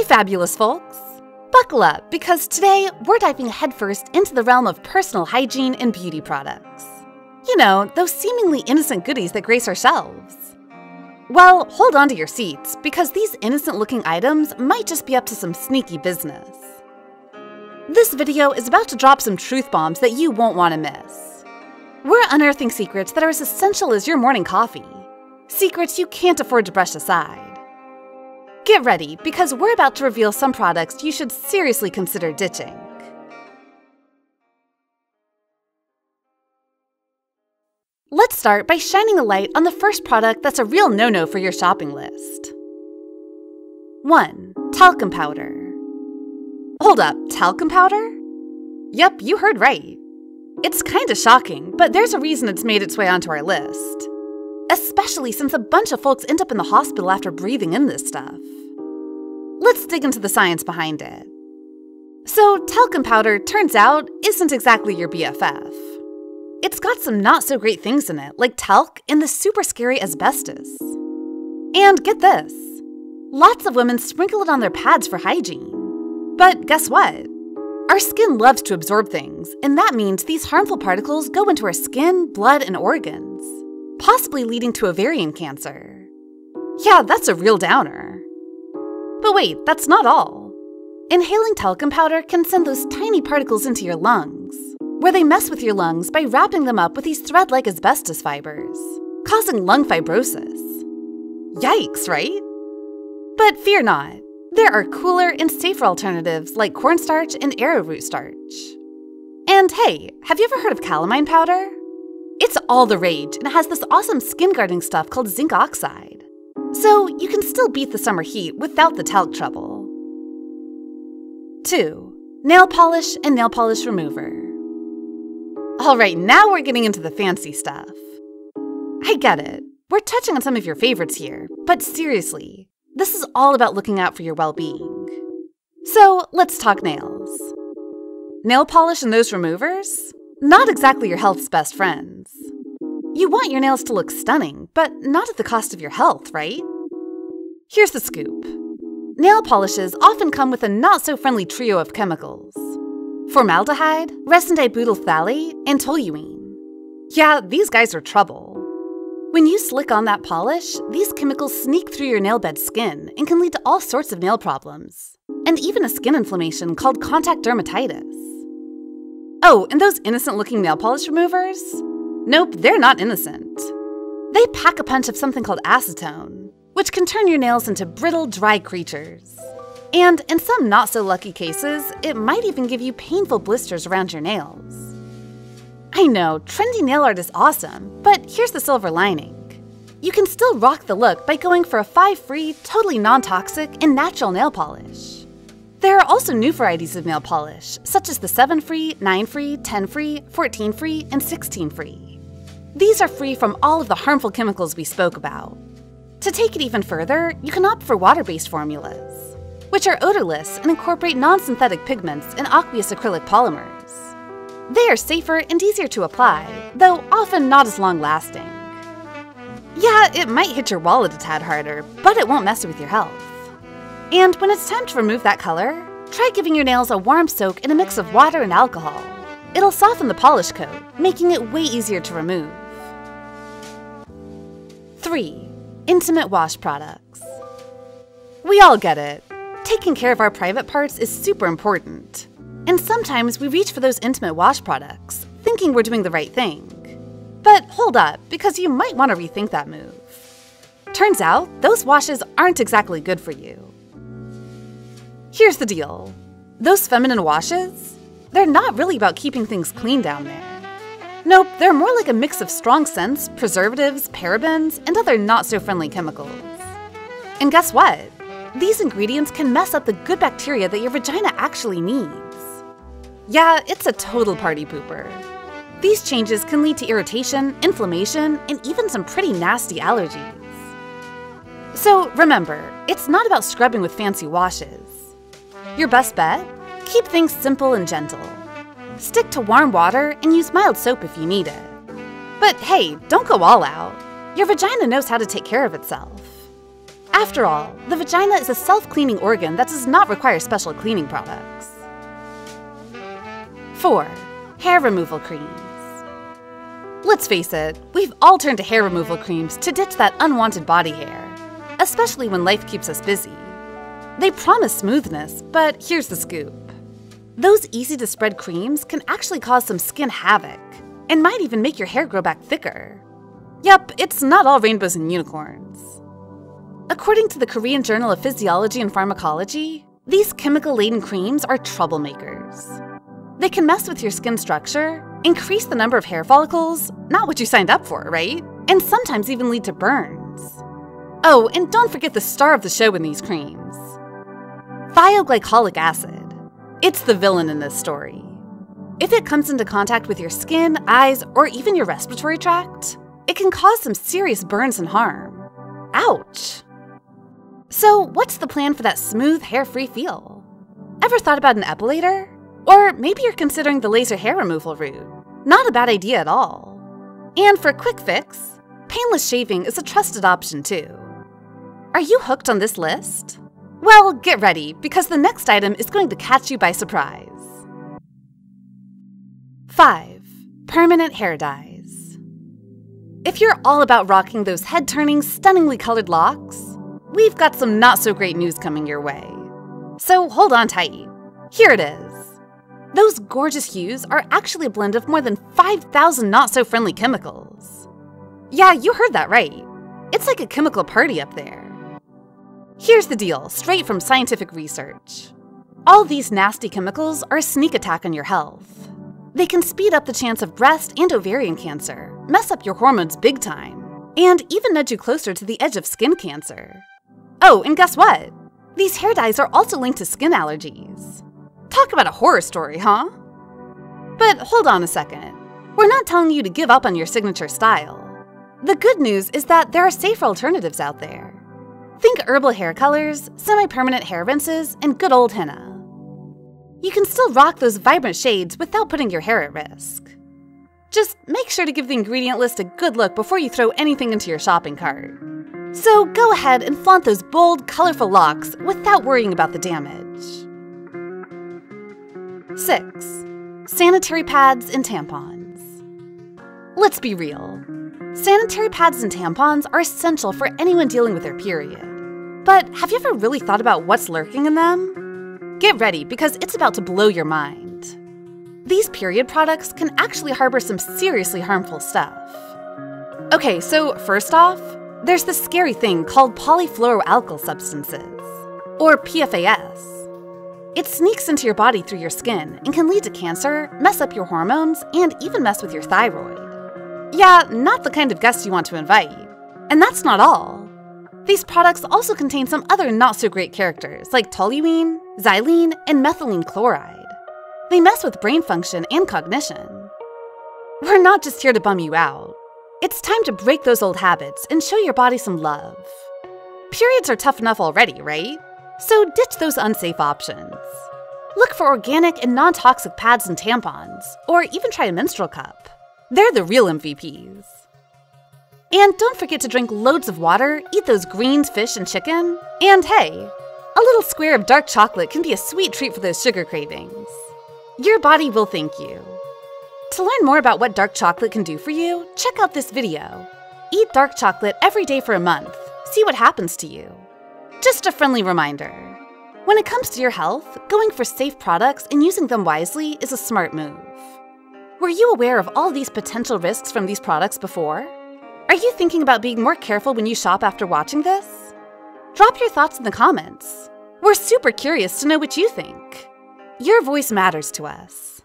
Hey fabulous folks! Buckle up, because today we're diving headfirst into the realm of personal hygiene and beauty products. You know, those seemingly innocent goodies that grace our shelves. Well, hold on to your seats, because these innocent-looking items might just be up to some sneaky business. This video is about to drop some truth bombs that you won't want to miss. We're unearthing secrets that are as essential as your morning coffee. Secrets you can't afford to brush aside. Get ready, because we're about to reveal some products you should seriously consider ditching. Let's start by shining a light on the first product that's a real no-no for your shopping list. 1. Talcum powder. Hold up, talcum powder? Yep, you heard right. It's kinda shocking, but there's a reason it's made its way onto our list. Especially since a bunch of folks end up in the hospital after breathing in this stuff. Let's dig into the science behind it. So, talcum powder, turns out, isn't exactly your BFF. It's got some not-so-great things in it, like talc and the super scary asbestos. And get this, lots of women sprinkle it on their pads for hygiene. But guess what? Our skin loves to absorb things, and that means these harmful particles go into our skin, blood, and organs, possibly leading to ovarian cancer. Yeah, that's a real downer. But wait, that's not all. Inhaling talcum powder can send those tiny particles into your lungs, where they mess with your lungs by wrapping them up with these thread-like asbestos fibers, causing lung fibrosis. Yikes, right? But fear not. There are cooler and safer alternatives like cornstarch and arrowroot starch. And hey, have you ever heard of calamine powder? It's all the rage and has this awesome skin guarding stuff called zinc oxide. So you can still beat the summer heat without the talc trouble. 2. Nail polish and nail polish remover. Alright, now we're getting into the fancy stuff. I get it. We're touching on some of your favorites here, but seriously, this is all about looking out for your well-being. So let's talk nails. Nail polish and those removers? Not exactly your health's best friends. You want your nails to look stunning, but not at the cost of your health, right? Here's the scoop. Nail polishes often come with a not-so-friendly trio of chemicals: formaldehyde, resin dibutyl phthalate, and toluene. Yeah, these guys are trouble. When you slick on that polish, these chemicals sneak through your nail bed skin and can lead to all sorts of nail problems, and even a skin inflammation called contact dermatitis. Oh, and those innocent-looking nail polish removers? Nope, they're not innocent. They pack a punch of something called acetone, which can turn your nails into brittle, dry creatures. And in some not-so-lucky cases, it might even give you painful blisters around your nails. I know, trendy nail art is awesome, but here's the silver lining. You can still rock the look by going for a 5-free, totally non-toxic, and natural nail polish. There are also new varieties of nail polish, such as the 7-free, 9-free, 10-free, 14-free, and 16-free. These are free from all of the harmful chemicals we spoke about. To take it even further, you can opt for water-based formulas, which are odorless and incorporate non-synthetic pigments and aqueous acrylic polymers. They are safer and easier to apply, though often not as long-lasting. Yeah, it might hit your wallet a tad harder, but it won't mess with your health. And when it's time to remove that color, try giving your nails a warm soak in a mix of water and alcohol. It'll soften the polish coat, making it way easier to remove. 3. Intimate wash products. We all get it. Taking care of our private parts is super important. And sometimes we reach for those intimate wash products, thinking we're doing the right thing. But hold up, because you might want to rethink that move. Turns out, those washes aren't exactly good for you. Here's the deal. Those feminine washes? They're not really about keeping things clean down there. Nope, they're more like a mix of strong scents, preservatives, parabens, and other not-so-friendly chemicals. And guess what? These ingredients can mess up the good bacteria that your vagina actually needs. Yeah, it's a total party pooper. These changes can lead to irritation, inflammation, and even some pretty nasty allergies. So remember, it's not about scrubbing with fancy washes. Your best bet? Keep things simple and gentle. Stick to warm water and use mild soap if you need it. But hey, don't go all out. Your vagina knows how to take care of itself. After all, the vagina is a self-cleaning organ that does not require special cleaning products. 4. Hair removal creams. Let's face it, we've all turned to hair removal creams to ditch that unwanted body hair, especially when life keeps us busy. They promise smoothness, but here's the scoop. Those easy-to-spread creams can actually cause some skin havoc, and might even make your hair grow back thicker. Yep, it's not all rainbows and unicorns. According to the Korean Journal of Physiology and Pharmacology, these chemical-laden creams are troublemakers. They can mess with your skin structure, increase the number of hair follicles, not what you signed up for, right? And sometimes even lead to burns. Oh, and don't forget the star of the show in these creams. Thioglycolic acid. It's the villain in this story. If it comes into contact with your skin, eyes, or even your respiratory tract, it can cause some serious burns and harm. Ouch! So what's the plan for that smooth, hair-free feel? Ever thought about an epilator? Or maybe you're considering the laser hair removal route. Not a bad idea at all. And for a quick fix, painless shaving is a trusted option too. Are you hooked on this list? Well, get ready, because the next item is going to catch you by surprise. 5. Permanent hair dyes. If you're all about rocking those head-turning, stunningly colored locks, we've got some not-so-great news coming your way. So hold on tight. Here it is. Those gorgeous hues are actually a blend of more than 5,000 not-so-friendly chemicals. Yeah, you heard that right. It's like a chemical party up there. Here's the deal, straight from scientific research. All these nasty chemicals are a sneak attack on your health. They can speed up the chance of breast and ovarian cancer, mess up your hormones big time, and even nudge you closer to the edge of skin cancer. Oh, and guess what? These hair dyes are also linked to skin allergies. Talk about a horror story, huh? But hold on a second. We're not telling you to give up on your signature style. The good news is that there are safer alternatives out there. Think herbal hair colors, semi-permanent hair rinses, and good old henna. You can still rock those vibrant shades without putting your hair at risk. Just make sure to give the ingredient list a good look before you throw anything into your shopping cart. So go ahead and flaunt those bold, colorful locks without worrying about the damage. 6. Sanitary pads and tampons. Let's be real. Sanitary pads and tampons are essential for anyone dealing with their period. But have you ever really thought about what's lurking in them? Get ready, because it's about to blow your mind. These period products can actually harbor some seriously harmful stuff. Okay, so first off, there's this scary thing called polyfluoroalkyl substances, or PFAS. It sneaks into your body through your skin and can lead to cancer, mess up your hormones, and even mess with your thyroid. Yeah, not the kind of guests you want to invite. And that's not all. These products also contain some other not-so-great characters like toluene, xylene, and methylene chloride. They mess with brain function and cognition. We're not just here to bum you out. It's time to break those old habits and show your body some love. Periods are tough enough already, right? So ditch those unsafe options. Look for organic and non-toxic pads and tampons, or even try a menstrual cup. They're the real MVPs. And don't forget to drink loads of water, eat those greens, fish, and chicken. And hey, a little square of dark chocolate can be a sweet treat for those sugar cravings. Your body will thank you. To learn more about what dark chocolate can do for you, check out this video. Eat dark chocolate every day for a month. See what happens to you. Just a friendly reminder. When it comes to your health, going for safe products and using them wisely is a smart move. Were you aware of all these potential risks from these products before? Are you thinking about being more careful when you shop after watching this? Drop your thoughts in the comments. We're super curious to know what you think. Your voice matters to us.